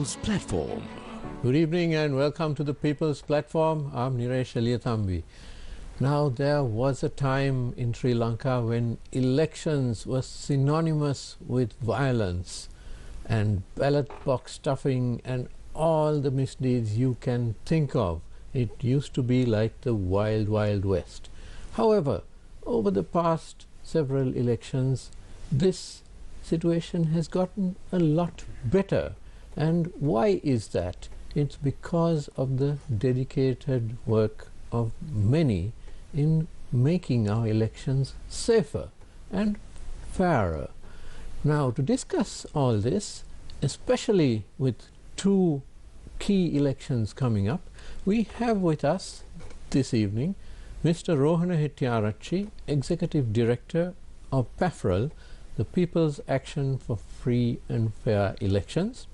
People's Platform. Good evening and welcome to the People's Platform. I'm Niresh Eliathambi. Now, there was a time in Sri Lanka when elections were synonymous with violence and ballot box stuffing and all the misdeeds you can think of. It used to be like the wild, wild west. However, over the past several elections, this situation has gotten a lot better. And why is that? It's because of the dedicated work of many in making our elections safer and fairer. Now, to discuss all this, especially with two key elections coming up, we have with us this evening Mr. Rohana Hettiarachchi, Executive Director of PAFFREL, the People's Action for Free and Fair Elections,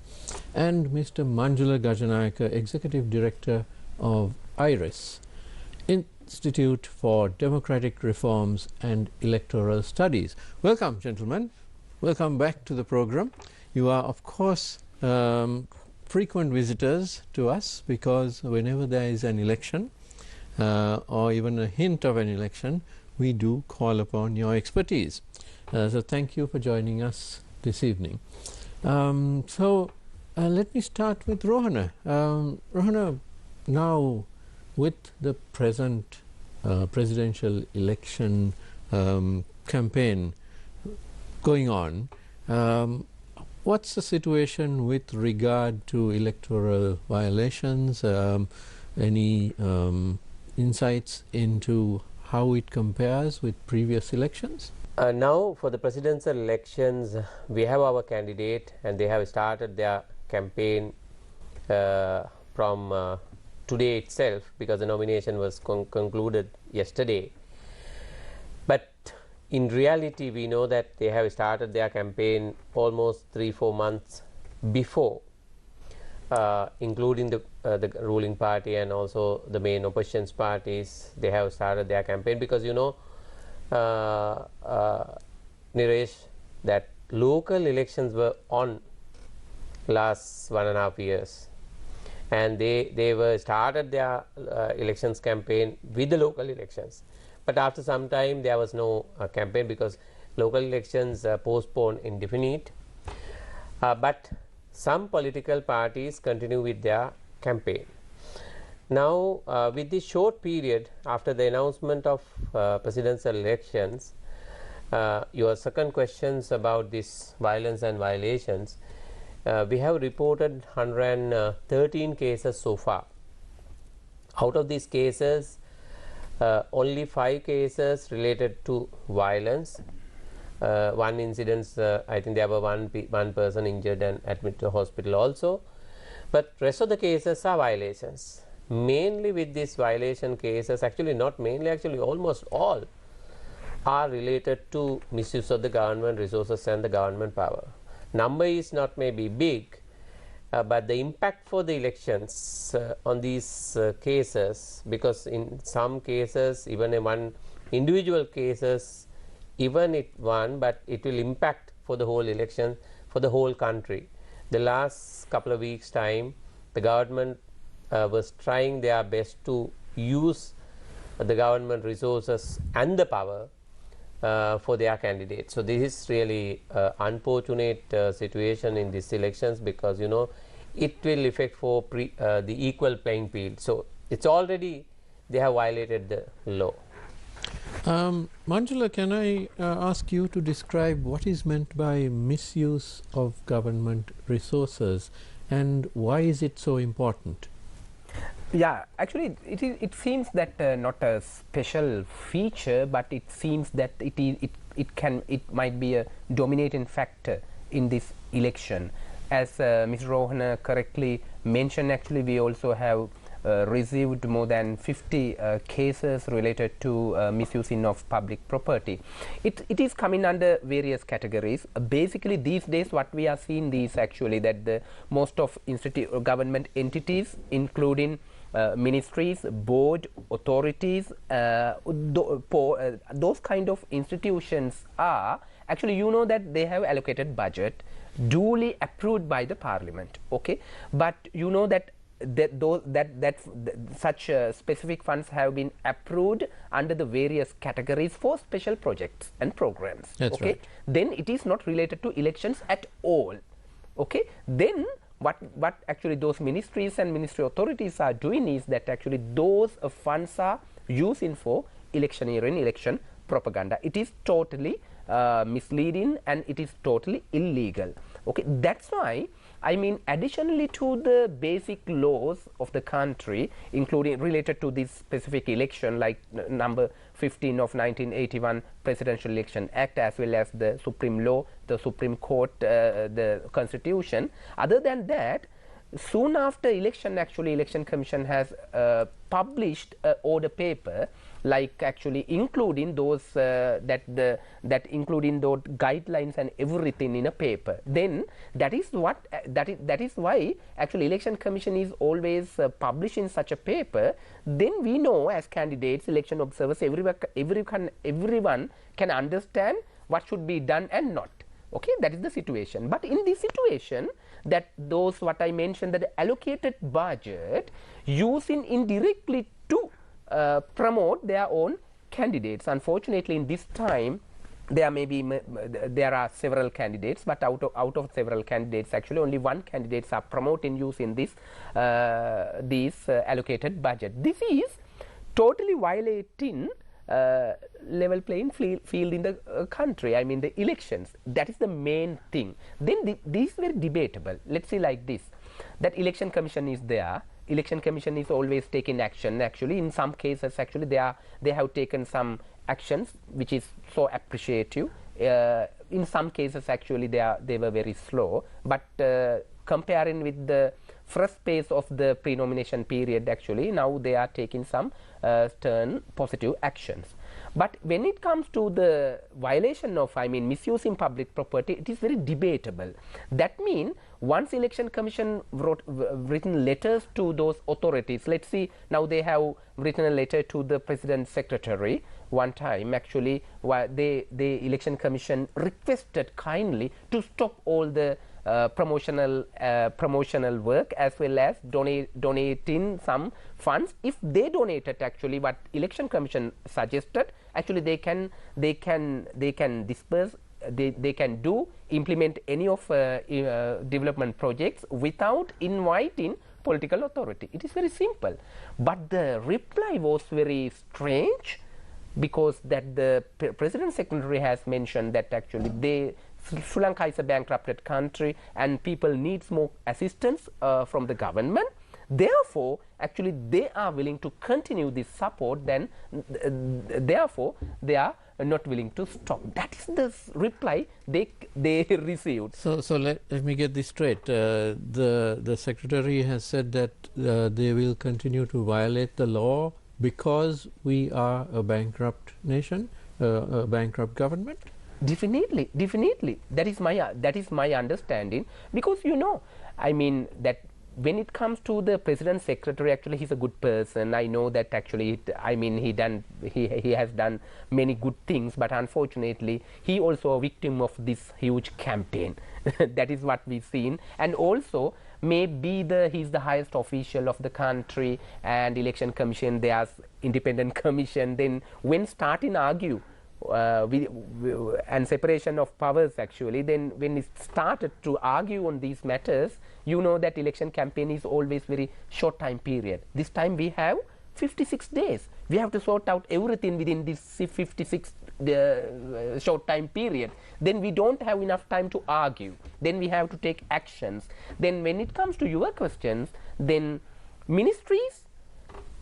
and Mr. Manjula Gajanayake, Executive Director of IRES, Institute for Democratic Reforms and Electoral Studies. Welcome, gentlemen. Welcome back to the program. You are, of course, frequent visitors to us, because whenever there is an election or even a hint of an election, we do call upon your expertise. So thank you for joining us this evening. Let me start with Rohana. Rohana, now with the present presidential election campaign going on, what's the situation with regard to electoral violations? Any insights into how it compares with previous elections? Now, for the presidential elections, we have our candidate, and they have started their campaign from today itself, because the nomination was concluded yesterday. But in reality, we know that they have started their campaign almost 3-4 months before, including the ruling party and also the main opposition parties. They have started their campaign because, you know, Niresh, that local elections were on last 1.5 years, and they were started their elections campaign with the local elections. But after some time, there was no campaign because local elections postponed indefinite. But some political parties continue with their campaign. Now, with this short period after the announcement of presidential elections, your second questions about this violence and violations, we have reported 113 cases so far. Out of these cases, only 5 cases related to violence. One incident, I think there were one person injured and admitted to hospital also. But rest of the cases are violations. Mainly with these violation cases, actually not mainly, actually almost all are related to misuse of the government resources and the government power. Number is not maybe big, but the impact for the elections on these cases, because in some cases, even in one individual cases, even it won, but it will impact for the whole election, for the whole country. The last couple of weeks time, the government was trying their best to use the government resources and the power for their candidates. So this is really unfortunate situation in these elections, because, you know, it will affect for the equal playing field. So it's already they have violated the law. Manjula, can I ask you to describe what is meant by misuse of government resources and why is it so important? Yeah, actually it seems that not a special feature, but it seems that it might be a dominating factor in this election. As Ms. Rohana correctly mentioned, actually we also have received more than 50 cases related to misusing of public property. It is coming under various categories. Basically these days what we are seeing is actually that the most of government entities, including ministries, board, authorities, those kind of institutions are actually, you know, that they have allocated budget duly approved by the parliament. Okay, but you know that such specific funds have been approved under the various categories for special projects and programs. That's okay, right. then it is not related to elections at all. Okay, then what actually those ministries and ministry authorities are doing is that actually those funds are using for electioneering, election propaganda. It is totally misleading and it is totally illegal. Okay, that's why I mean, additionally to the basic laws of the country, including related to this specific election, like number 15 of 1981 Presidential Election Act, as well as the Supreme Law, the Supreme Court, the Constitution. Other than that, soon after election, actually, Election Commission has published an order paper, like actually including those that including those guidelines and everything in a paper. Then that is what that is why actually Election Commission is always publishing such a paper. Then we know as candidates, election observers, everyone can understand what should be done and not. Okay, that is the situation. But in this situation, that those what I mentioned, that the allocated budget using indirectly to promote their own candidates. Unfortunately, in this time, there are several candidates, but out of several candidates, actually only one candidates are promoting using this allocated budget. This is totally violating level playing field in the country. I mean the elections. That is the main thing. Then these were debatable. Let's see like this, that Election Commission is there. Election Commission is always taking action. Actually, in some cases, actually they have taken some actions which is so appreciative. In some cases, actually they were very slow. But comparing with the first phase of the pre-nomination period, actually now they are taking some stern positive actions. But when it comes to the violation of, I mean, misusing public property, it is very debatable. That means once Election Commission written letters to those authorities, let's see, now they have written a letter to the President's Secretary one time. Actually, the Election Commission requested kindly to stop all the promotional work, as well as donating some funds. If they donated, actually what Election Commission suggested, actually they can disperse, they can implement any of development projects without inviting political authority. It is very simple. But the reply was very strange, because that the President Secretary has mentioned that actually Sri Lanka is a bankrupted country and people needs more assistance from the government. Therefore, actually they are willing to continue this support. Then therefore they are not willing to stop. That is the reply they received. So let me get this straight. The Secretary has said that they will continue to violate the law because we are a bankrupt nation, a bankrupt government? Definitely. That is my understanding, because you know, I mean that when it comes to the President Secretary, actually he's a good person. I know that actually, I mean he has done many good things, but unfortunately he also a victim of this huge campaign. That is what we've seen. And also maybe he's the highest official of the country, and Election Commission, there's independent commission. Then when starting argue and separation of powers, actually, then when it started to argue on these matters, you know that election campaign is always very short time period. This time we have 56 days. We have to sort out everything within this 56 short time period. Then we don't have enough time to argue. Then we have to take actions. Then when it comes to your questions, then ministries,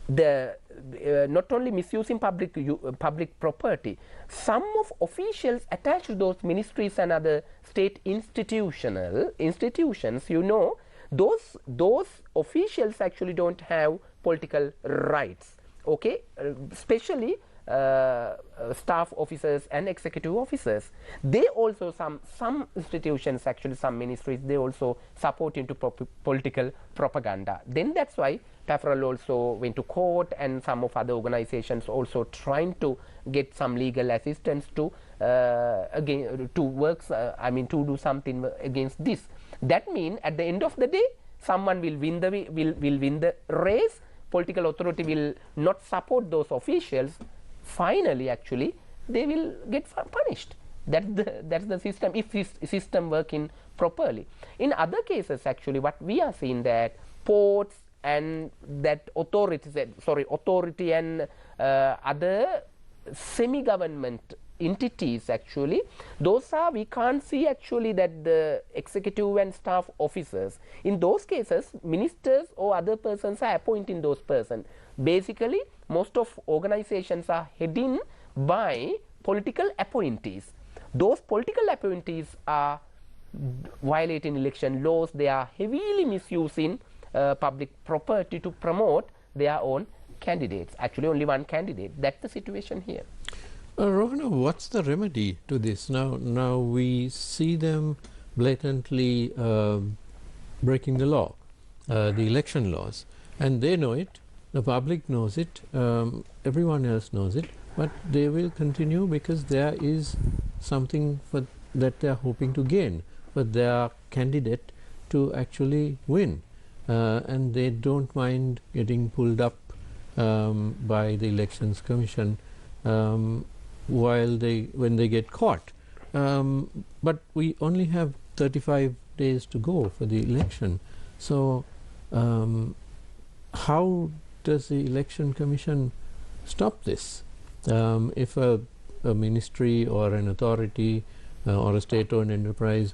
not only misusing public property, some of officials attached to those ministries and other state institutions, you know, those officials actually don't have political rights. Okay, especially staff officers and executive officers. They also, some institutions, actually some ministries, they also support into political propaganda. Then that's why PAFFREL also went to court, and some of other organizations also trying to get some legal assistance to again to works to do something against this. That means at the end of the day, someone will win the will win the race. Political authority will not support those officials. Finally, actually, they will get punished. That's the system, if this system working properly. In other cases, actually, what we are seeing that ports and that authority and other semi-government entities, actually, those are, we can't see actually that the executive and staff officers, in those cases ministers or other persons are appointing those persons. Basically, most of organizations are heading by political appointees. Those political appointees are violating election laws. They are heavily misusing public property to promote their own candidates. Actually, only one candidate. That's the situation here. Rohana, what's the remedy to this? Now we see them blatantly breaking the law, the election laws, and they know it. The public knows it. Everyone else knows it. But they will continue because there is something that they are hoping to gain for their candidate to actually win, and they don't mind getting pulled up by the Elections Commission when they get caught. But we only have 35 days to go for the election. So how does the Election Commission stop this? If a ministry or an authority or a state-owned enterprise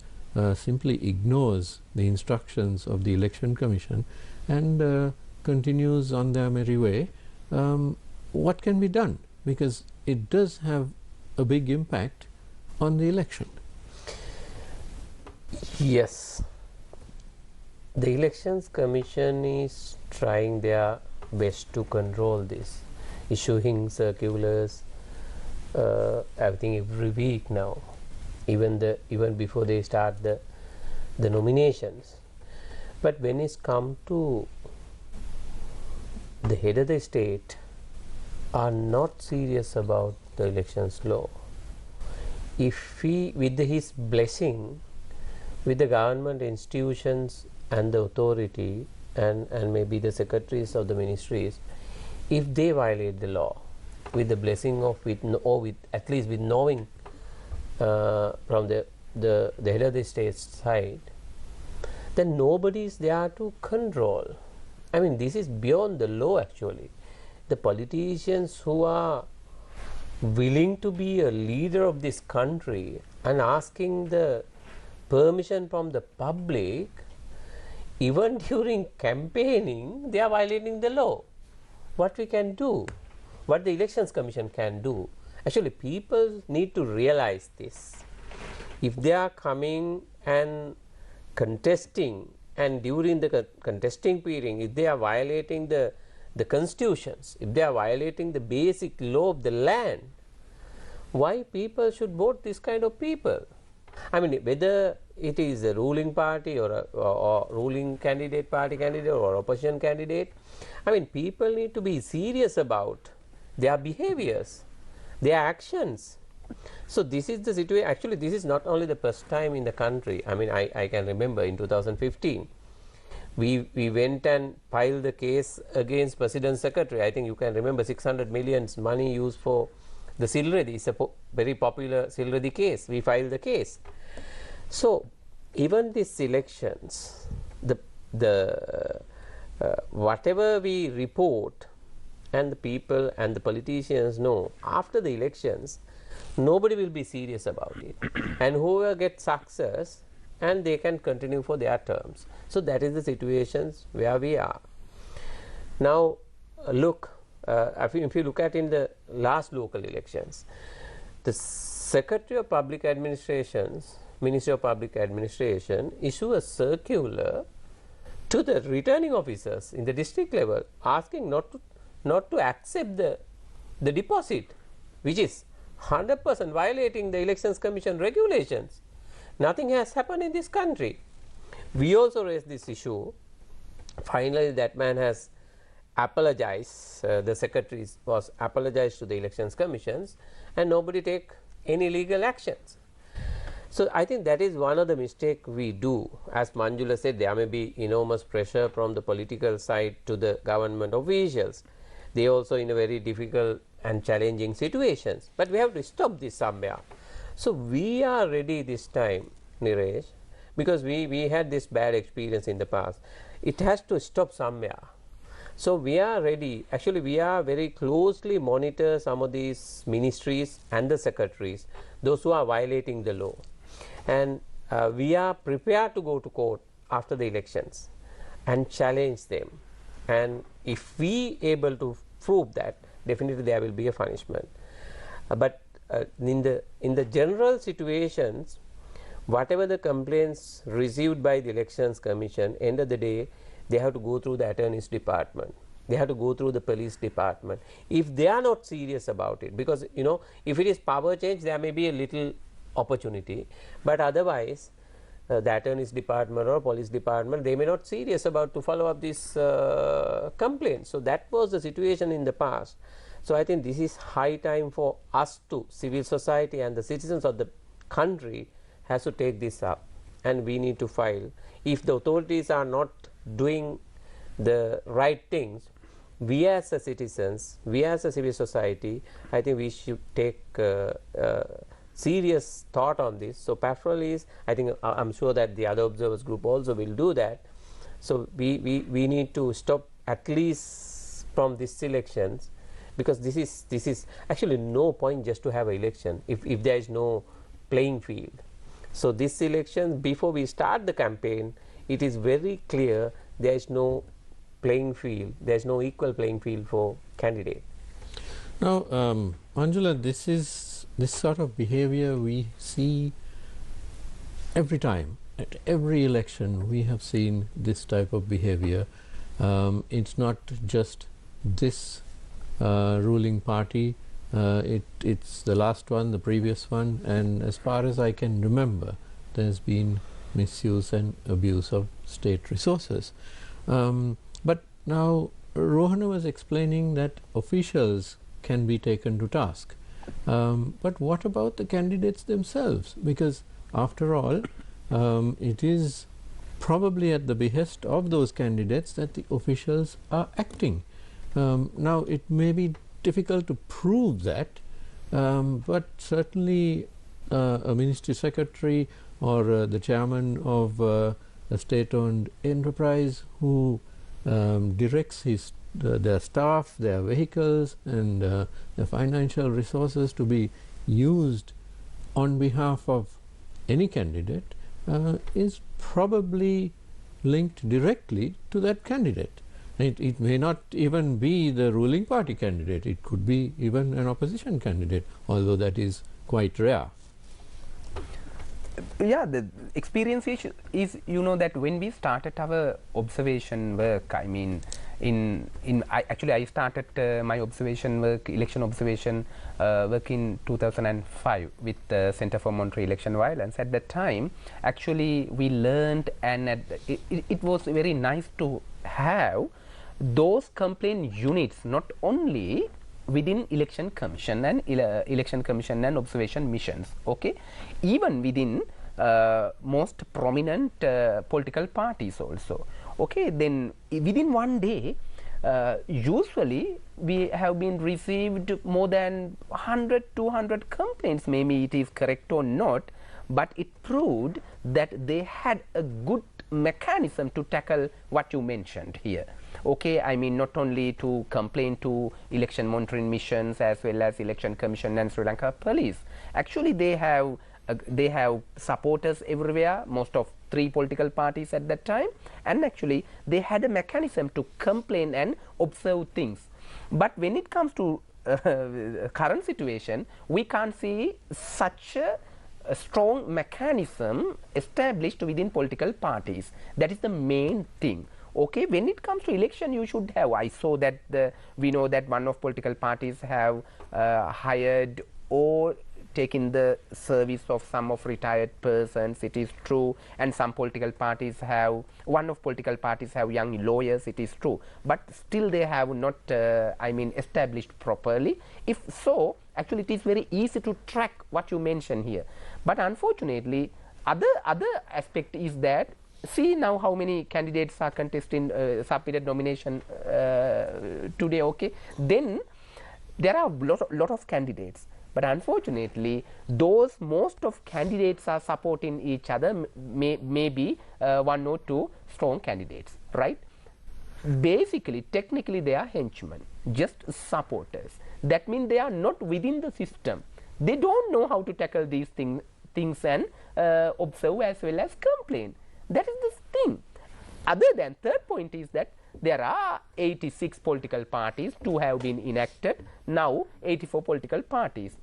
simply ignores the instructions of the Election Commission and continues on their merry way, what can be done? Because it does have a big impact on the election. Yes, the Elections Commission is trying their best to control this, issuing circulars everything every week now, even before they start the nominations. But when it's come to the head of the state are not serious about the elections law, if he, with his blessing, with the government institutions and the authority and maybe the secretaries of the ministries, if they violate the law with the blessing of with at least with knowing from the head of the state side, then nobody is there to control. I mean, this is beyond the law actually. The politicians who are willing to be a leader of this country and asking the permission from the public, even during campaigning, they are violating the law. What we can do, what the Elections Commission can do, actually people need to realize this. If they are coming and contesting, and during the contesting period, if they are violating the constitutions, if they are violating the basic law of the land, why people should vote this kind of people? I mean, whether it is a ruling party or ruling candidate, party candidate or opposition candidate, I mean, people need to be serious about their behaviors, their actions. So this is the situation. Actually, this is not only the first time in the country. I mean, I can remember in 2015, we went and filed the case against President's Secretary. I think you can remember 600 million money used for the Silredi. It's a very popular Silredi case. We filed the case. So even these elections, whatever we report and the people and the politicians know, after the elections, nobody will be serious about it. And whoever gets success, and they can continue for their terms. So that is the situations where we are. Now look, if you look at in the last local elections, the Secretary of Public Administrations, Ministry of Public Administration issue a circular to the returning officers in the district level asking not to accept the deposit which is 100% violating the Elections Commission regulations. Nothing has happened in this country. We also raised this issue. Finally, that man has apologized, the secretary was apologized to the Elections Commissions, and nobody take any legal actions. So I think that is one of the mistake we do. As Manjula said, there may be enormous pressure from the political side to the government officials. They also in a very difficult and challenging situations, but we have to stop this somewhere. So we are ready this time, Niresh, because we had this bad experience in the past. It has to stop somewhere. So we are ready. Actually, we are very closely monitor some of these ministries and the secretaries, those who are violating the law. And we are prepared to go to court after the elections and challenge them. And if we able to prove that, definitely there will be a punishment. But in the general situations, whatever the complaints received by the Elections Commission, end of the day, they have to go through the attorney's department. They have to go through the police department. If they are not serious about it, because if it is power change, there may be a little opportunity, but otherwise the attorney's department or police department, they may not serious about to follow up this complaint. So that was the situation in the past. So I think this is high time for us to, civil society and the citizens of the country has to take this up, and we need to file. If the authorities are not doing the right things, we as a citizens, we as a civil society, I think we should take serious thought on this. So PAFFREL is, I think I'm sure that the other observers group also will do that. So we need to stop at least from these elections, because this is actually no point just to have an election if there is no playing field. So this election, before we start the campaign, it is very clear there is no playing field, there is no equal playing field for candidate. Now, Manjula, this sort of behavior we see every time. At every election we have seen this type of behavior. It's not just this ruling party, it's the last one, the previous one, and as far as I can remember, there's been misuse and abuse of state resources. But now Rohana was explaining that officials can be taken to task. But what about the candidates themselves? Because after all, it is probably at the behest of those candidates that the officials are acting. Now it may be difficult to prove that, but certainly a ministry secretary or the chairman of a state-owned enterprise who directs their staff, their vehicles and their financial resources to be used on behalf of any candidate is probably linked directly to that candidate. It may not even be the ruling party candidate, it could be even an opposition candidate, although that is quite rare. Yeah, the experience is that when we started our observation work, I mean, I started my observation work, election observation work in 2005 with the Center for Monitoring Election Violence. At that time, actually, we learned, and it was very nice to have those complaint units not only within election commission and observation missions, okay, even within most prominent political parties also, okay. Then within one day, usually we have been received more than 100-200 complaints. Maybe it is correct or not, but it proved that they had a good mechanism to tackle what you mentioned here. Okay, I mean, not only to complain to election monitoring missions as well as election commission and Sri Lanka police. Actually, they have supporters everywhere, most of 3 political parties at that time, and actually they had a mechanism to complain and observe things. But when it comes to current situation, we can't see such a strong mechanism established within political parties. That is the main thing. Okay, when it comes to election, you should have. I saw that we know that one of political parties have hired or taken the service of some of retired persons. It is true, and some political parties have. One of political parties have young lawyers. It is true, but still they have not. I mean, established properly. If so, actually, it is very easy to track what you mentioned here. But unfortunately, other aspect is that. See now how many candidates are contesting submitted nomination today. Okay, then there are lot of candidates, but unfortunately those most of candidates are supporting each other, maybe one or two strong candidates, right? Basically, technically they are henchmen, just supporters. That means they are not within the system. They don't know how to tackle these things and observe as well as complain. That is the thing. Other than third point is that there are 86 political parties to have been enacted, now 84 political parties.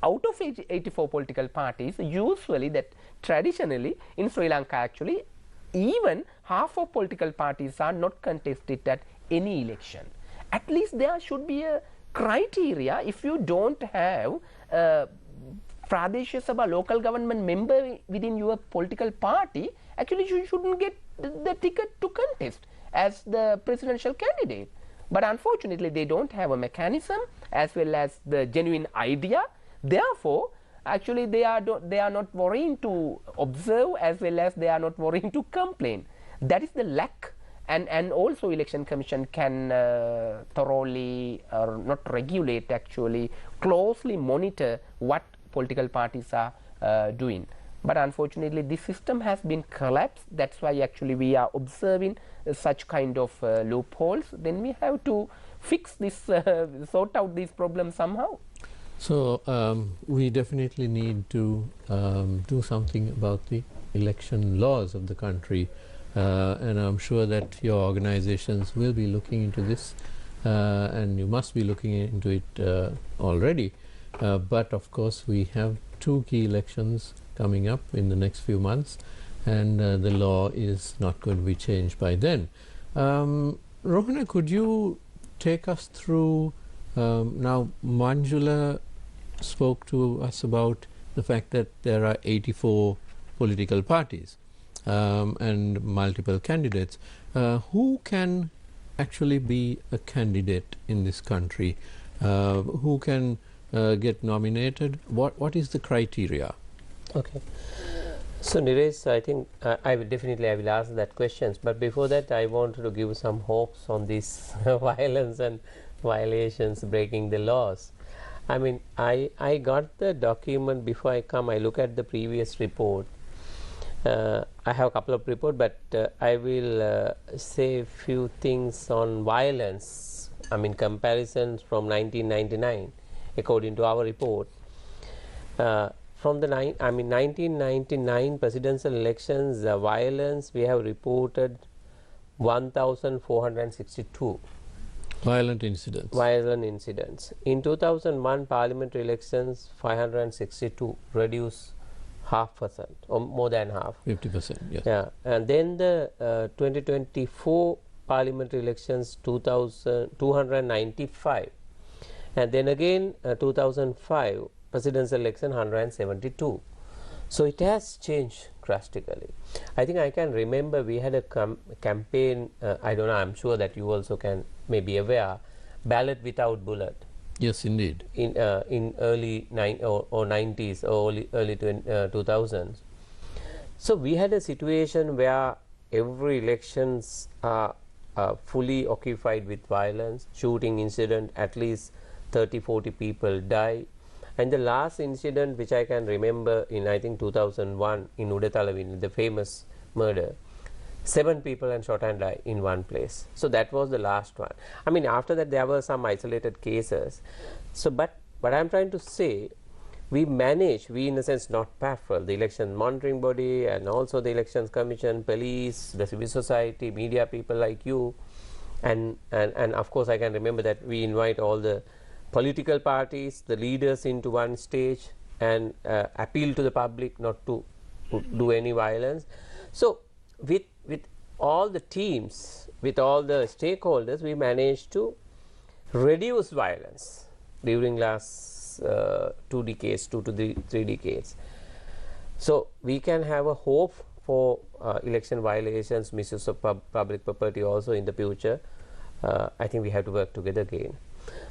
Out of 84 political parties, usually that traditionally in Sri Lanka actually even half of political parties are not contested at any election. At least there should be a criteria. If you don't have Pradesh Sabha local government member within your political party, actually you shouldn't get the ticket to contest as the presidential candidate. But unfortunately they don't have a mechanism as well as the genuine idea. Therefore, actually they are not worrying to observe as well as they are not worrying to complain. That is the lack. And also election commission can thoroughly or not regulate, actually closely monitor what political parties are doing. But unfortunately this system has been collapsed. That's why actually we are observing such kind of loopholes. Then we have to fix this, sort out these problems somehow. So we definitely need to do something about the election laws of the country, and I'm sure that your organizations will be looking into this, and you must be looking into it already. But of course we have 2 key elections coming up in the next few months, and the law is not going to be changed by then. Rohana, could you take us through, now Manjula spoke to us about the fact that there are 84 political parties and multiple candidates. Who can actually be a candidate in this country? Who can get nominated? What is the criteria? Okay. So Niresh, I think I will ask that questions, but before that I wanted to give some hopes on this violence and violations, breaking the laws. I mean, I got the document before I come. I look at the previous report. I have a couple of reports, but I will say a few things on violence. I mean, comparisons from 1999 according to our report. From the 1999 presidential elections, violence, we have reported 1,462 violent incidents. In 2001 parliamentary elections, 562, reduced 0.5% or more than half. 50%, yes. Yeah, and then the 2024 parliamentary elections, 295, and then again 2005 presidential election, 172. So it has changed drastically. I think I can remember we had a campaign, I don't know, I'm sure that you also can may be aware, ballot without bullet. Yes, indeed. In early 90s or early 2000s. So we had a situation where every elections are fully occupied with violence, shooting incident, at least 30-40 people die. And the last incident which I can remember in, I think 2001 in Udetalavini, the famous murder, 7 people and shot and died in one place. So that was the last one. I mean, after that there were some isolated cases. So but what I am trying to say, we in a sense, not PAFFREL, the election monitoring body, and also the elections commission, police, the civil society, media people like you, and of course I can remember that we invite all the political parties, the leaders into one stage and appeal to the public not to do any violence. So with all the teams, with all the stakeholders, we managed to reduce violence during last 2 decades, 2 to 3 decades. So we can have a hope for election violations, misuse of public property also in the future. I think we have to work together again.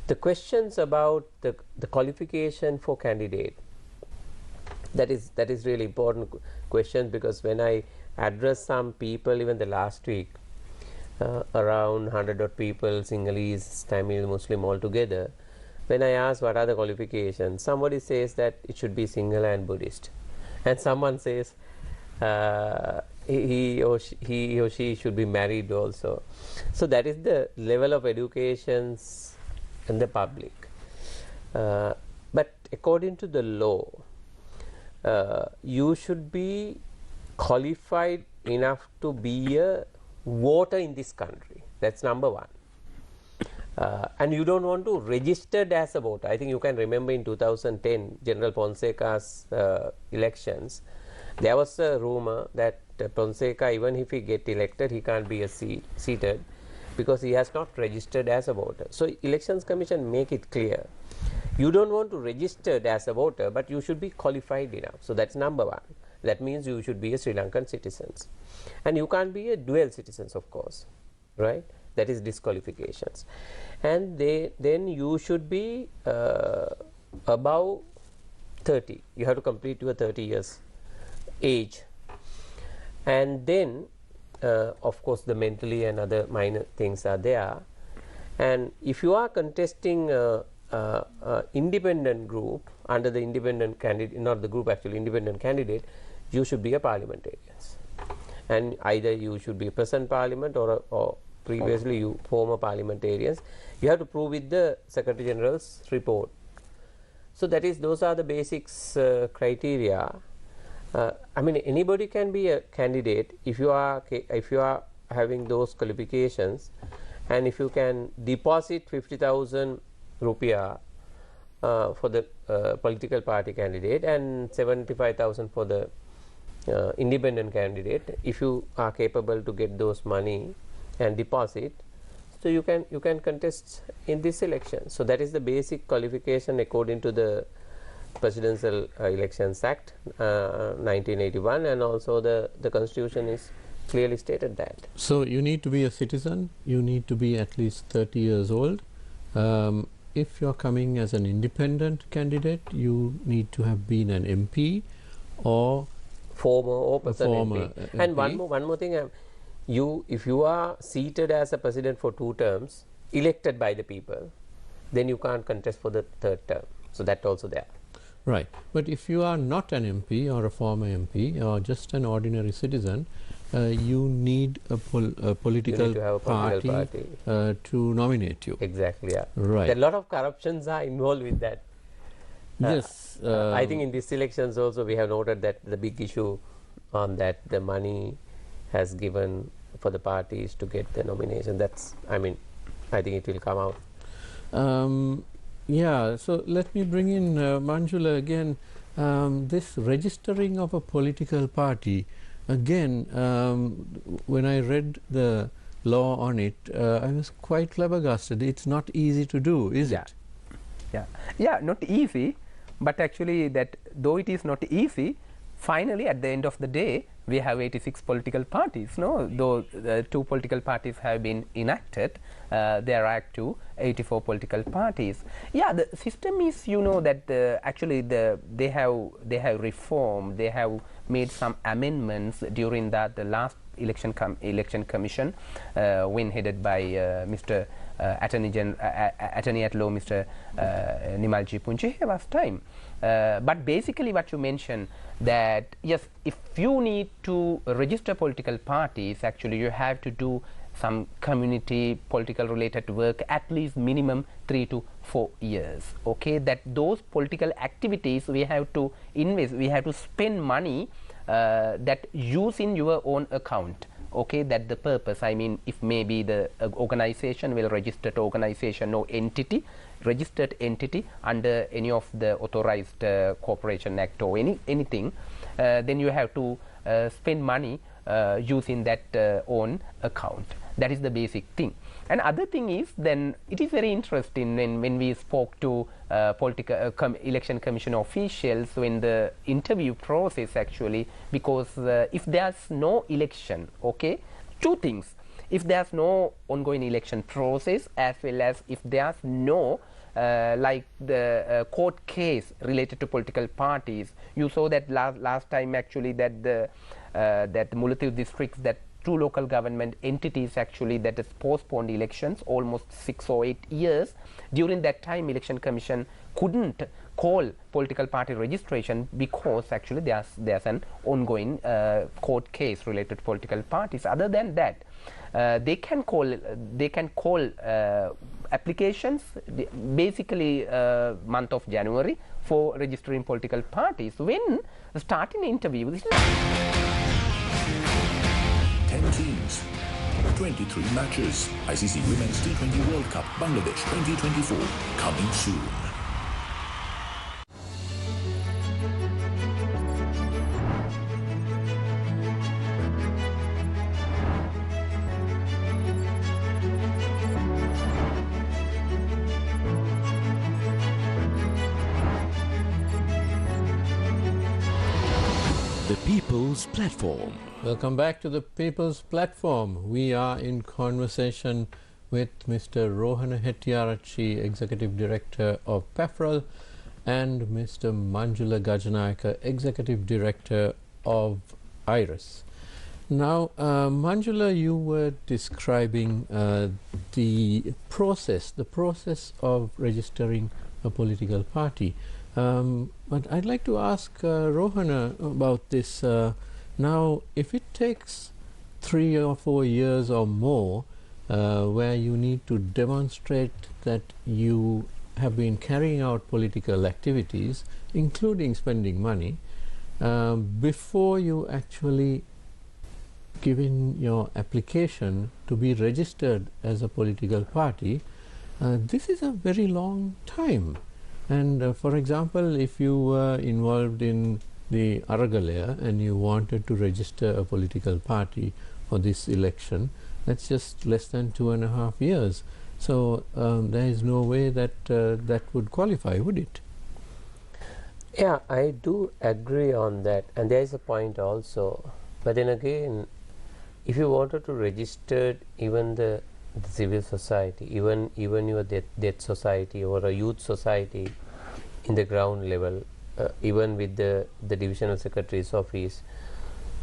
The questions about the qualification for candidate, that is really important question, because when I address some people even the last week, around 100 odd people, Sinhalese, Tamil, Muslim all together, when I ask what are the qualifications, somebody says that it should be Sinhala and Buddhist, and someone says he or she should be married also. So that is the level of educations in the public. But according to the law, you should be qualified enough to be a voter in this country. That's number one. And you don't want to register as a voter. I think you can remember in 2010, General Fonseca's elections, there was a rumor that Fonseca, even if he get elected, he can't be seated because he has not registered as a voter. So Elections Commission make it clear. You don't want to register as a voter, but you should be qualified enough. So that's number one. That means you should be a Sri Lankan citizens. And you can't be a dual citizens, of course, right? That is disqualifications. And then you should be above 30. You have to complete your 30 years age. And then, of course, the mentally and other minor things are there. And if you are contesting independent group under the independent candidate, not the group actually, independent candidate, you should be a parliamentarian. And either you should be a present parliament or previously you former parliamentarians. You have to prove with the Secretary General's report. So that is, those are the basics criteria. I mean, anybody can be a candidate if you are having those qualifications, and if you can deposit 50,000 rupiah for the political party candidate and 75,000 for the independent candidate. If you are capable to get those money and deposit, so you can contest in this election. So that is the basic qualification according to the Presidential Elections Act 1981, and also the Constitution is clearly stated that. So you need to be a citizen, you need to be at least 30 years old. If you're coming as an independent candidate, you need to have been an MP or former or present former MP. And one more thing, if you are seated as a president for 2 terms, elected by the people, then you can't contest for the 3rd term. So that also there. Right. But if you are not an MP or a former MP or just an ordinary citizen, you need a political party to nominate you. Exactly, yeah. Right. There are a lot of corruptions are involved with that. Yes. I think in these elections also we have noted that the big issue on that the money has given for the parties to get the nomination. That's, I mean, I think it will come out. Yeah, so let me bring in Manjula again. This registering of a political party, again, when I read the law on it, I was quite flabbergasted. It's not easy to do, is it? Yeah, not easy, but actually that though it is not easy, finally at the end of the day we have 86 political parties. No, though 2 political parties have been enacted, there are active 84 political parties. Yeah, the system is, you know, that actually they have reformed, they have made some amendments during the last election commission, when headed by Mr. Attorney at Law Mr. Nimalji Punchehewa's time. But basically what you mentioned, that yes, if you need to register political parties, actually you have to do some community political related work at least minimum 3 to 4 years. Okay, that those political activities we have to invest, we have to spend money that use in your own account. Okay, that the purpose, I mean, if maybe the organization will register to organization or entity, registered entity under any of the authorized corporation act or anything, then you have to spend money using that own account. That is the basic thing. And other thing is, then it is very interesting when we spoke to election commission officials in the interview process, actually, because if there's no election, okay, two things. If there's no ongoing election process, as well as if there's no like the court case related to political parties. You saw that last time, actually, that the Mullaitivu districts, that 2 local government entities, actually, that has postponed elections almost 6 or 8 years. During that time, election commission couldn't call political party registration because actually there's an ongoing court case related to political parties. Other than that, they can call applications basically month of January for registering political parties. When starting interview, 10 teams, 23 matches. ICC Women's T20 World Cup Bangladesh 2024 coming soon. The People's Platform. Welcome back to the People's Platform. We are in conversation with Mr. Rohana Hettiarachchi, Executive Director of PAFFREL, and Mr. Manjula Gajanayake, Executive Director of IRES. Now, Manjula, you were describing the process of registering a political party. But I'd like to ask Rohana about this. Now, if it takes 3 or 4 years or more, where you need to demonstrate that you have been carrying out political activities, including spending money, before you actually give in your application to be registered as a political party, this is a very long time. And for example, if you were involved in the Aragalaya and you wanted to register a political party for this election, that's just less than 2.5 years. So there is no way that that would qualify, would it? Yeah, I do agree on that, and there is a point also. But then again, if you wanted to register even the civil society, even your death society or a youth society in the ground level, even with the divisional secretary's office,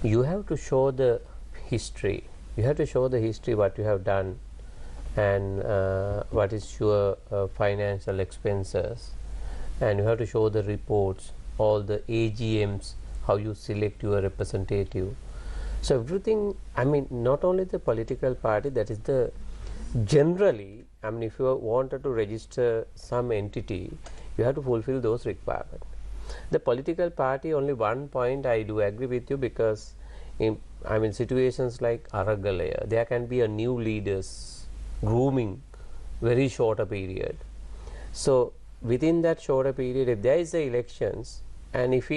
you have to show the history. You have to show the history, what you have done, and what is your financial expenses, and you have to show the reports, all the AGMs, how you select your representative. So everything, I mean, not only the political party, that is the generally, I mean, if you wanted to register some entity, you have to fulfill those requirements. The political party, only one point I do agree with you, because in situations like Aragalaya, there can be a new leaders grooming very shorter period. So within that shorter period, if there is the elections, and if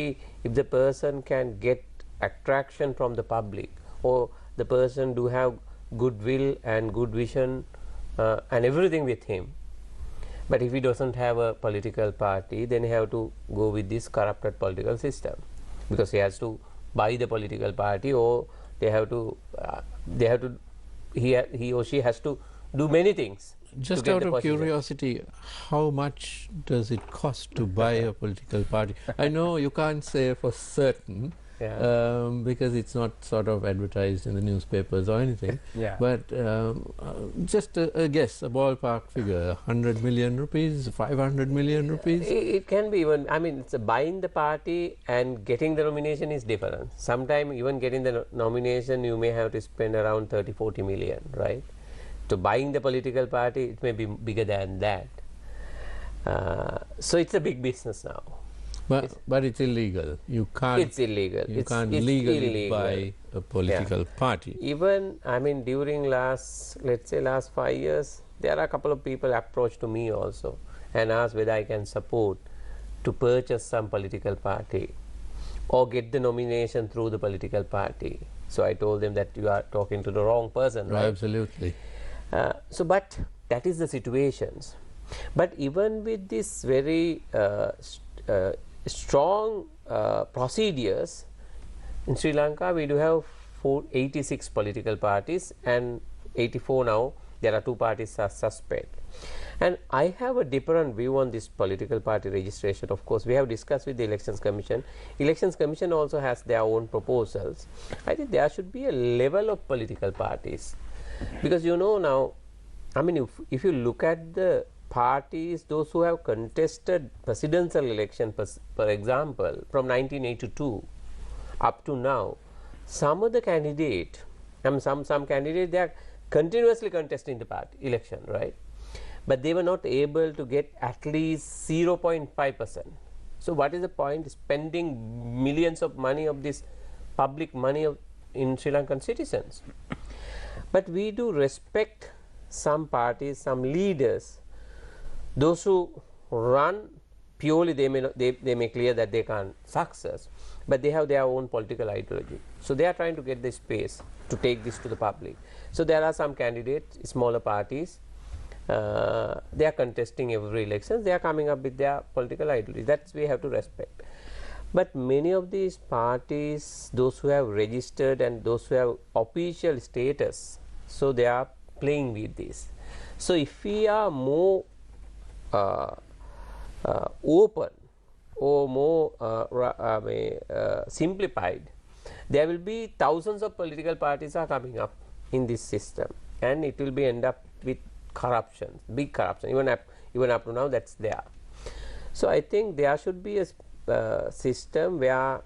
the person can get attraction from the public, or the person do have goodwill and good vision and everything with him, but if he doesn't have a political party, then he have to go with this corrupted political system, because he has to buy the political party, or he or she has to do many things. Just out of curiosity, how much does it cost to buy a political party? I know you can't say for certain, yeah. Because it's not sort of advertised in the newspapers or anything. Yeah. But just a guess, a ballpark figure: 100 million rupees, 500 million rupees. It can be even. I mean, it's buying the party and getting the nomination is different. Sometimes even getting the nomination, you may have to spend around 30-40 million, right? To buying the political party, it may be bigger than that. So it's a big business now. But it's illegal. You can't. It's illegal. You can't legally buy a political party. Even, I mean, during let's say last 5 years, there are a couple of people approached to me also and asked whether I can support to purchase some political party or get the nomination through the political party. So I told them that you are talking to the wrong person, right? Absolutely. But that is the situations. But even with this very strong procedures, in Sri Lanka we do have 86 political parties, and 84 now there are 2 parties are suspect. And I have a different view on this political party registration. Of course, we have discussed with the Elections Commission. Elections Commission also has their own proposals. I think there should be a level of political parties, because you know now, I mean, if you look at the parties, those who have contested presidential election, for example, from 1982 up to now, some of the candidate, some candidate, they are continuously contesting the party election, right? But they were not able to get at least 0.5%. So what is the point spending millions of money of this public money in Sri Lankan citizens? But we do respect some parties, some leaders, those who run purely, they may clear that they can't success, but they have their own political ideology. So they are trying to get the space to take this to the public. So there are some candidates, smaller parties, they are contesting every election, they are coming up with their political ideology. That we have to respect. But many of these parties, those who have registered and those who have official status, so they are playing with this. So if we are more open or more simplified, there will be thousands of political parties are coming up in this system, and it will be end up with corruption, big corruption, even up to now that's there. So I think there should be a system where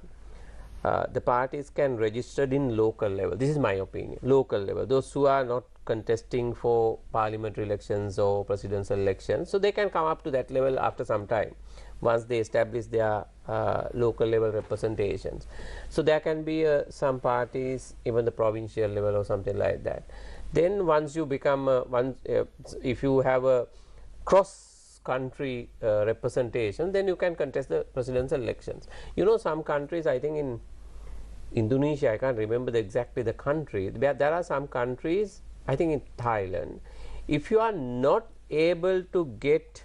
the parties can register in local level. This is my opinion, local level. Those who are not contesting for parliamentary elections or presidential elections, so they can come up to that level after some time, once they establish their local level representations. So there can be some parties, even the provincial level or something like that. Then once you become if you have a cross country representation, then you can contest the presidential elections. You know, some countries, I think in Indonesia, I can't remember exactly the country, there are some countries, I think in Thailand, if you are not able to get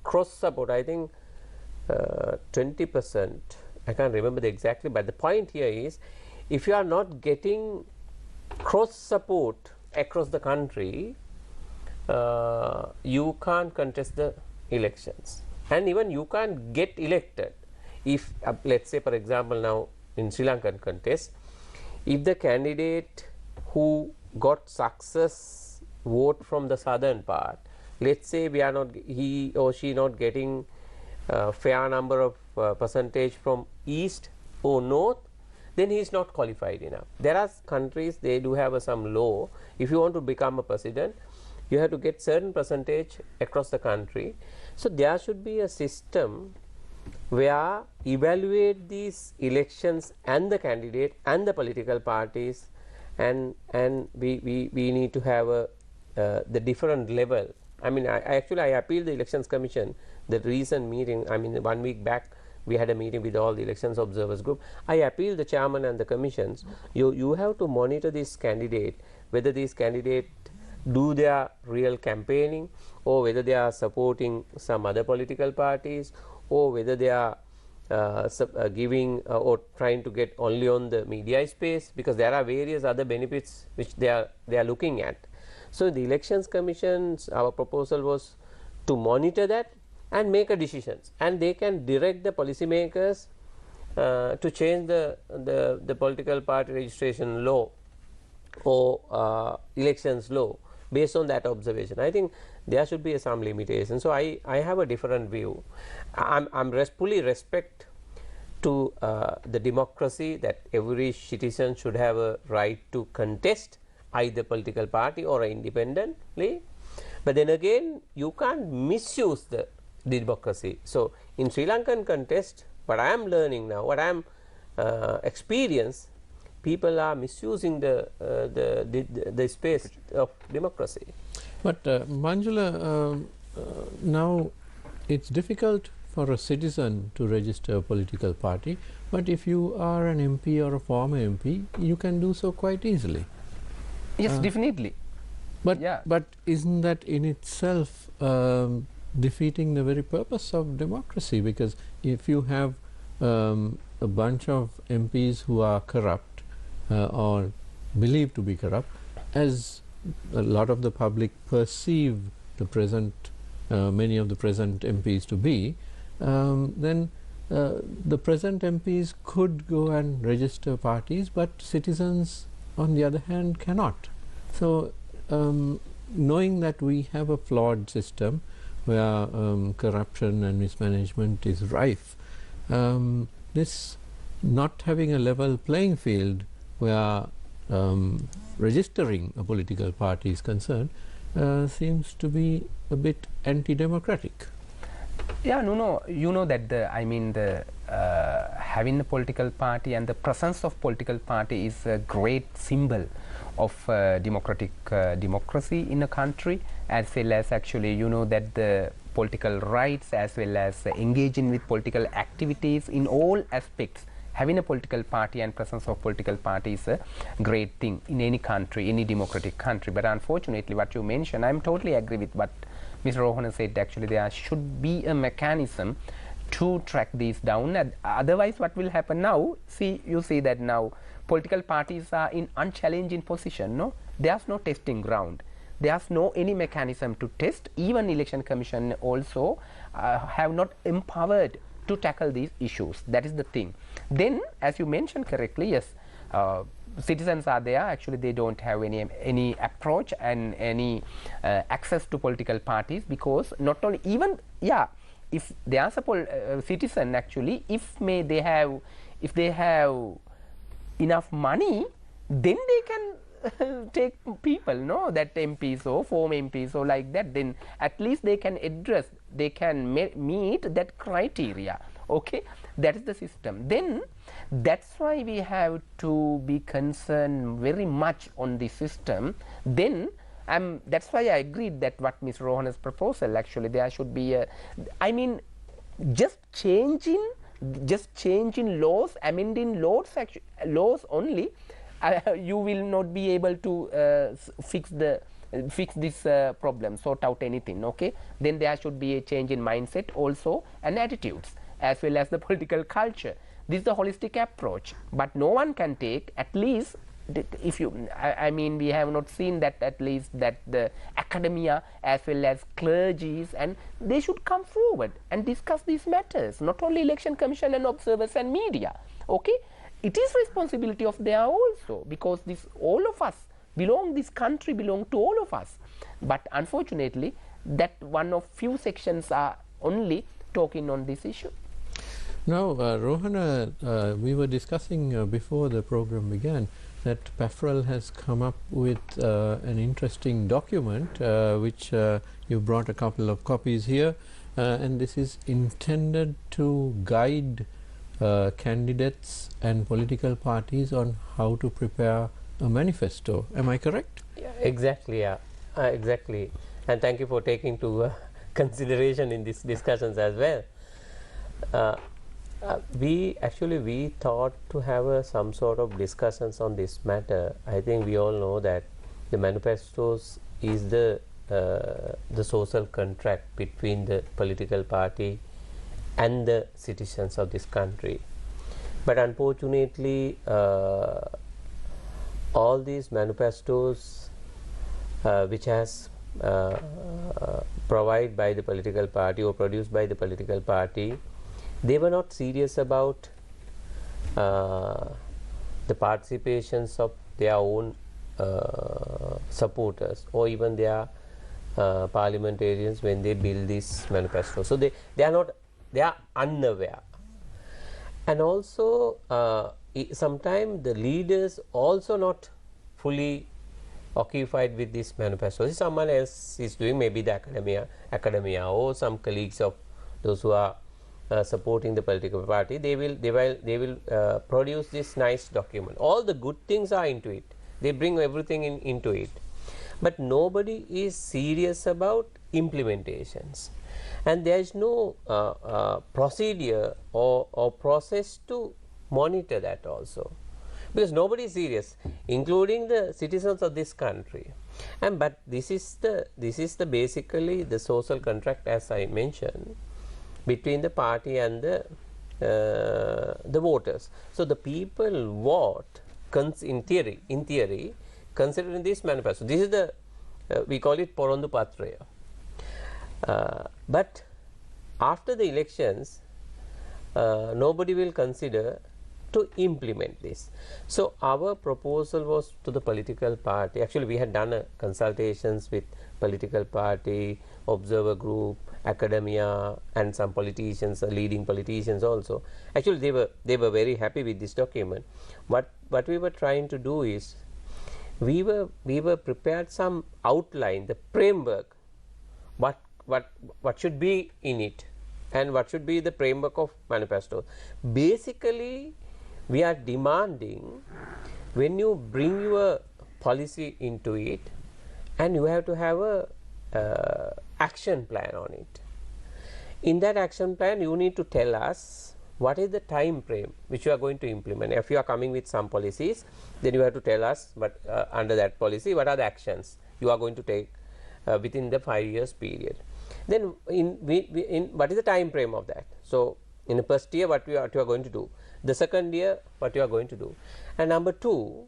cross support, I think 20%, I can't remember exactly, but the point here is, if you are not getting cross support across the country, you can't contest the elections, and even you can't get elected. If let's say, for example, now in Sri Lankan contest, if the candidate who got success vote from the southern part, let's say we are not, he or she not getting fair number of percentage from east or north, then he is not qualified enough. There are countries, they do have some law, if you want to become a president, you have to get certain percentage across the country. So there should be a system where evaluate these elections and the candidate and the political parties, and we need to have the different level. I mean, I appealed the Elections Commission, the recent meeting, I mean 1 week back we had a meeting with all the elections observers group. I appealed the chairman and the commissions, you have to monitor this candidate, whether these candidate do their real campaigning, or whether they are supporting some other political parties, or whether they are giving or trying to get only on the media space, because there are various other benefits which they are looking at. So the Elections Commission's, our proposal was to monitor that and make a decisions, and they can direct the policymakers to change the political party registration law or elections law based on that observation. I think there should be some limitation. So I have a different view. I'm fully respect to the democracy, that every citizen should have a right to contest either political party or independently, but then again you can't misuse the democracy. So in Sri Lankan contest, what I am learning now, what I am experience, people are misusing the space of democracy. But Manjula, now it's difficult for a citizen to register a political party, but if you are an MP or a former MP, you can do so quite easily. Yes, definitely. But isn't that in itself defeating the very purpose of democracy? Because if you have a bunch of MPs who are corrupt or believed to be corrupt, as a lot of the public perceive the present, many of the present MPs to be, then the present MPs could go and register parties, but citizens on the other hand cannot. So knowing that we have a flawed system where corruption and mismanagement is rife, this not having a level playing field where registering a political party is concerned seems to be a bit anti-democratic. Yeah, no, you know that having a political party and the presence of political party is a great symbol of democracy in a country, as well as actually that the political rights as well as engaging with political activities in all aspects. Having a political party and presence of political party is a great thing in any country, any democratic country. But unfortunately, what you mentioned, I'm totally agree with what Mr. Rohana said. Actually, there should be a mechanism to track these down. Otherwise, what will happen now? You see that now political parties are in unchallenging position. No, there's no testing ground. There's no any mechanism to test. Even Election Commission also have not empowered to tackle these issues. That is the thing. Then, as you mentioned correctly, yes, citizens are there. Actually, they don't have any approach and any access to political parties, because not only if they are a citizen, actually, if they have enough money, then they can take people, that MPs or former MPs or like that, then at least they can address, they can meet that criteria. Okay, that is the system. Then that's why we have to be concerned very much on the system. Then that's why I agreed that what Ms. Rohana's proposal, actually there should be just changing laws, amending laws only, you will not be able to fix this problem, sort out anything. Okay, then there should be a change in mindset also and attitudes, as well as the political culture. This is the holistic approach, but no one can take, at least if you we have not seen that, at least that the academia as well as clergies, and they should come forward and discuss these matters, not only Election Commission and observers and media. Okay, it is responsibility of theirs also, because all of us this country belong to all of us. But unfortunately, that one of few sections are only talking on this issue. Now, Rohana, we were discussing before the program began that PAFFREL has come up with an interesting document, which you brought a couple of copies here, and this is intended to guide candidates and political parties on how to prepare a manifesto. Am I correct? Yeah, exactly. Yeah, exactly. And thank you for taking to consideration in these discussions as well. We thought to have some sort of discussions on this matter. I think we all know that the manifestos is the social contract between the political party and the citizens of this country. But unfortunately, all these manifestos which has provided by the political party or produced by the political party, they were not serious about the participations of their own supporters or even their parliamentarians when they build this manifesto. So they are unaware. And also sometimes the leaders also not fully occupied with this manifesto. Someone else is doing, maybe the academia or some colleagues of those who are supporting the political party. They will produce this nice document. All the good things are into it. They bring everything into it. But nobody is serious about implementations. and there is no procedure or process to monitor that also, because nobody is serious, including the citizens of this country. And but this is the basically the social contract, as I mentioned, between the party and the voters. So the people vote in theory considering this manifesto. This is the we call it Porondu Patraya. But after the elections, nobody will consider to implement this. So our proposal was to the political party. Actually, we had done consultations with political party, observer group, academia, and some politicians, leading politicians also. Actually, they were very happy with this document. What we were trying to do is, we were prepared some outline, the framework, what should be in it, and what should be the framework of manifesto. Basically, we are demanding, when you bring your policy into it, and you have to have a action plan on it. In that action plan, you need to tell us what is the time frame which you are going to implement. If you are coming with some policies, then you have to tell us what under that policy, what are the actions you are going to take within the 5 years period. Then in what is the time frame of that? So in the first year, what you are going to do, the second year, what you are going to do, and number two,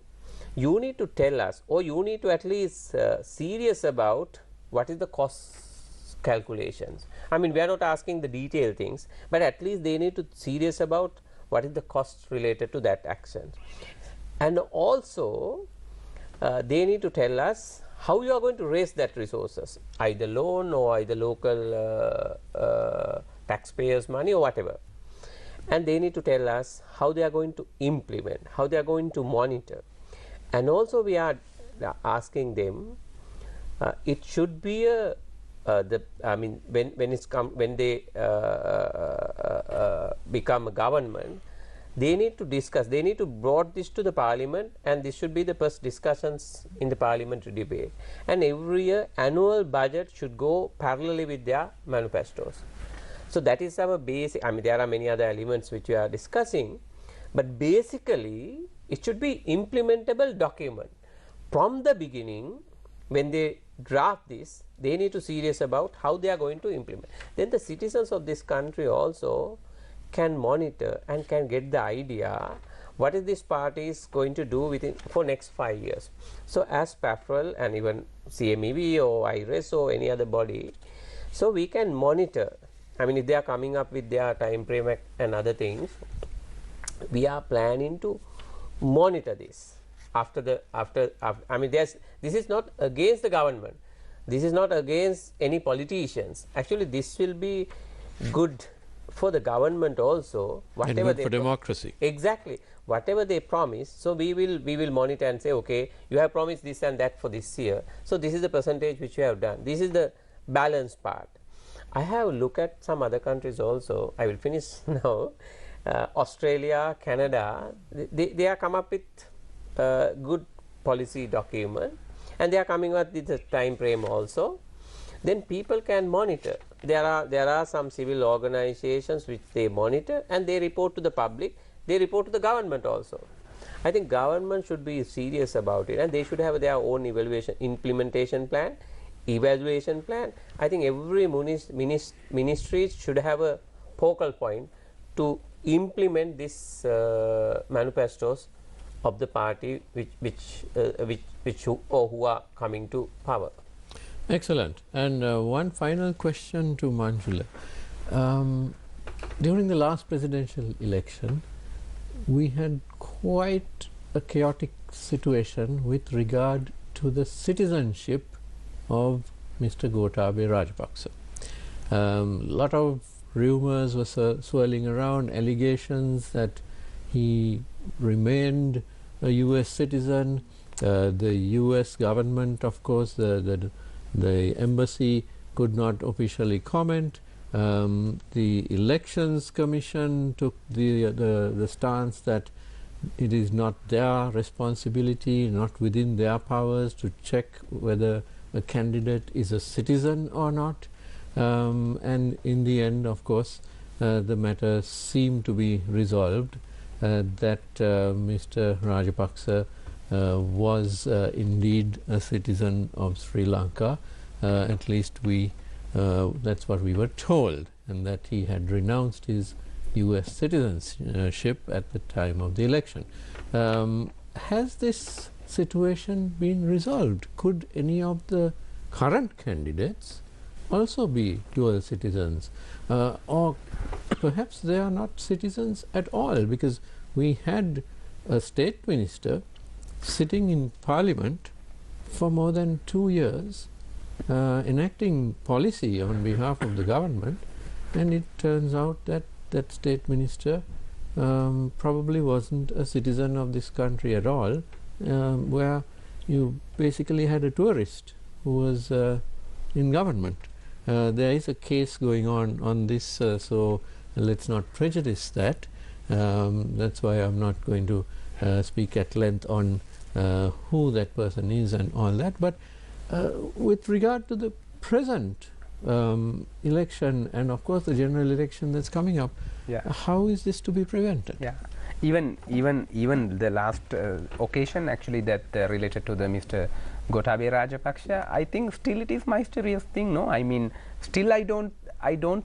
you need to tell us, or you need to at least serious about what is the cost calculations. I mean, we are not asking the detailed things, but at least they need to serious about what is the cost related to that action. And also they need to tell us how you are going to raise that resources, either loan or either local taxpayers money or whatever. And they need to tell us how they are going to implement, how they are going to monitor. And also we are asking them, it should be a I mean, when they become a government, they need to discuss, they need to brought this to the parliament, and this should be the first discussions in the parliamentary debate. And every year annual budget should go parallelly with their manifestos. So that is our basic. I mean, there are many other elements which we are discussing, but basically it should be implementable document. From the beginning, when they draft this, they need to serious about how they are going to implement. Then the citizens of this country also can monitor and can get the idea what is this party is going to do within for next 5 years. So as PAFFREL and even CMEV or IRES or any other body, so we can monitor. I mean, if they are coming up with their time frame and other things, we are planning to monitor this. After I mean, this is not against the government, this is not against any politicians. Actually, this will be good for the government also, whatever and good for democracy. Exactly, whatever they promise. So we will monitor and say, okay, you have promised this and that for this year, so this is the percentage which you have done. This is the balance part. I have looked at some other countries also. I will finish now. Australia, Canada, they are come up with good policy document, and they are coming up with the time frame also. Then people can monitor. There are some civil organizations which they monitor, and they report to the public, they report to the government also. I think government should be serious about it, and they should have their own evaluation, implementation plan, evaluation plan. I think every ministry should have a focal point to implement this manifestos of the party who are coming to power. Excellent. And one final question to Manjula. During the last presidential election, we had quite a chaotic situation with regard to the citizenship of Mr. Gotabaya Rajapaksa. Lot of rumors were swirling around, allegations that he remained a US citizen. The US government, of course, the embassy could not officially comment. The Elections Commission took the stance that it is not their responsibility, not within their powers to check whether a candidate is a citizen or not. and in the end, of course, the matter seemed to be resolved, that Mr. Rajapaksa was indeed a citizen of Sri Lanka. At least that's what we were told, and that he had renounced his US citizenship at the time of the election. Has this situation been resolved? Could any of the current candidates also be dual citizens, or perhaps they are not citizens at all, because we had a state minister sitting in parliament for more than 2 years, enacting policy on behalf of the government, and it turns out that that state minister probably wasn't a citizen of this country at all, where you basically had a tourist who was in government. There is a case going on this, so let's not prejudice that. That's why I'm not going to speak at length on who that person is and all that. But with regard to the present election, and of course the general election that's coming up, how is this to be prevented? Yeah, even the last occasion actually that related to the Mr. Gotabaya Rajapaksa, I think still it is mysterious thing. No, I mean, still I don't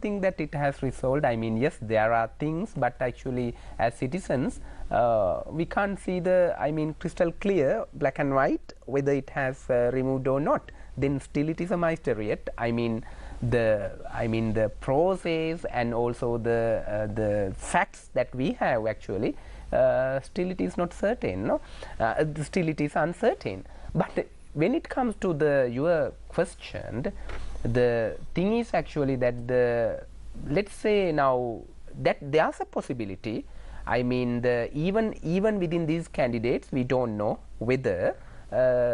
think that it has resolved. I mean, yes, there are things, but actually as citizens we can't see the, I mean, crystal clear, black and white, whether it has removed or not. Then still it is a mystery yet. I mean the process and also the facts that we have actually, still it is not certain. No, still it is uncertain. But when it comes to your question, the thing is actually that let's say now that there's a possibility. I mean, even within these candidates, we don't know whether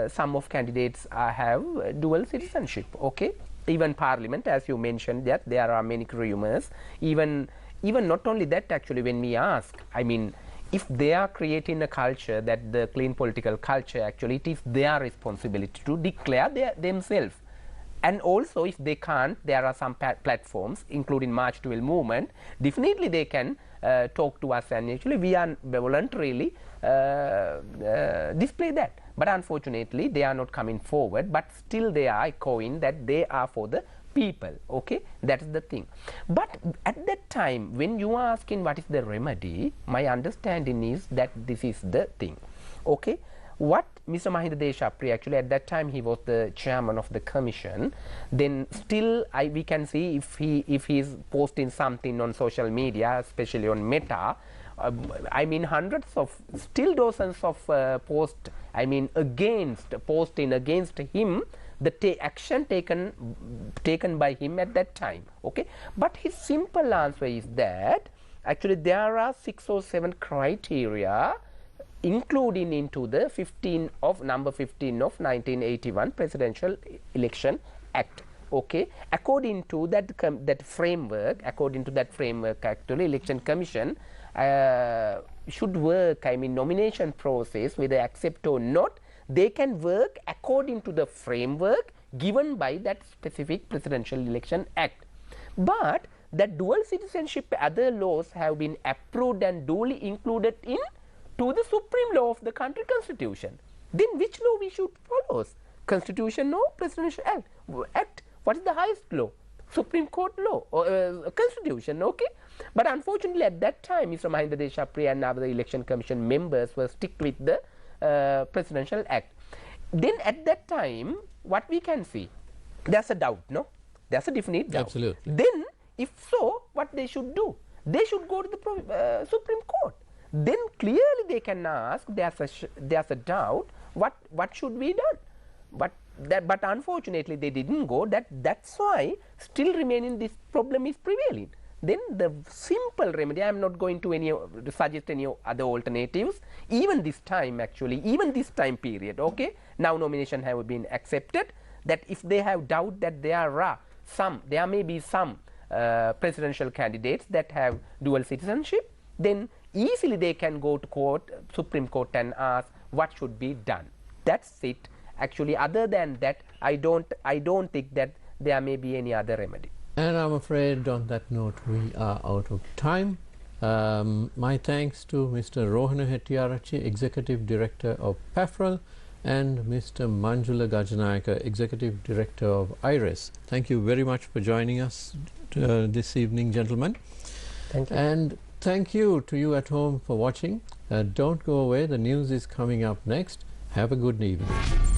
some of candidates have dual citizenship. Okay, even parliament, as you mentioned, that there are many rumors. Even not only that, actually, when we ask, I mean, if they are creating a culture, that the clean political culture, actually it is their responsibility to declare themselves. And also, if they can't, there are some platforms, including March 12 movement, definitely they can talk to us, and actually we are voluntarily display that. But unfortunately, they are not coming forward, but still they are echoing that they are for the people. Okay, that is the thing. But at that time, when you are asking what is the remedy, my understanding is that this is the thing. Okay, what Mr. Mahinda Deshapriya, actually at that time he was the chairman of the commission, then still we can see if he is posting something on social media, especially on Meta, I mean hundreds of, still dozens of posts, I mean posting against him, the action taken by him at that time. Okay, but his simple answer is that actually there are 6 or 7 criteria including into the number 15 of 1981 Presidential Election Act. Okay, according to that framework, actually Election Commission should work, I mean nomination process, whether accept or not, they can work according to the framework given by that specific Presidential Election Act. But the dual citizenship other laws have been approved and duly included to the supreme law of the country constitution. Then which law we should follow? Constitution or Presidential Act? What is the highest law? Supreme Court law or constitution? Okay. But unfortunately at that time Mr. Mahinda Deshapriya and other election commission members were stick with the Presidential Act. Then at that time what we can see, there's a doubt, no? There's a definite doubt. Absolutely. Then if so, what they should do? They should go to the Supreme Court. Then clearly they can ask, there's a doubt, what should be done? But unfortunately they didn't go. That's why still remaining this problem is prevailing. Then the simple remedy, I am not going to suggest any other alternatives. Even this time actually, even this time period, okay, now nomination have been accepted, that if they have doubt that there may be some presidential candidates that have dual citizenship, then easily they can go to court, Supreme Court, and ask what should be done. That's it. Actually, other than that, I don't think that there may be any other remedy. And I'm afraid on that note we are out of time. My thanks to Mr. Rohana Hettiarachchi, Executive Director of PAFFREL, and Mr. Manjula Gajanayake, Executive Director of IRES. Thank you very much for joining us this evening, gentlemen. Thank you. And thank you to you at home for watching. Don't go away, the news is coming up next. Have a good evening.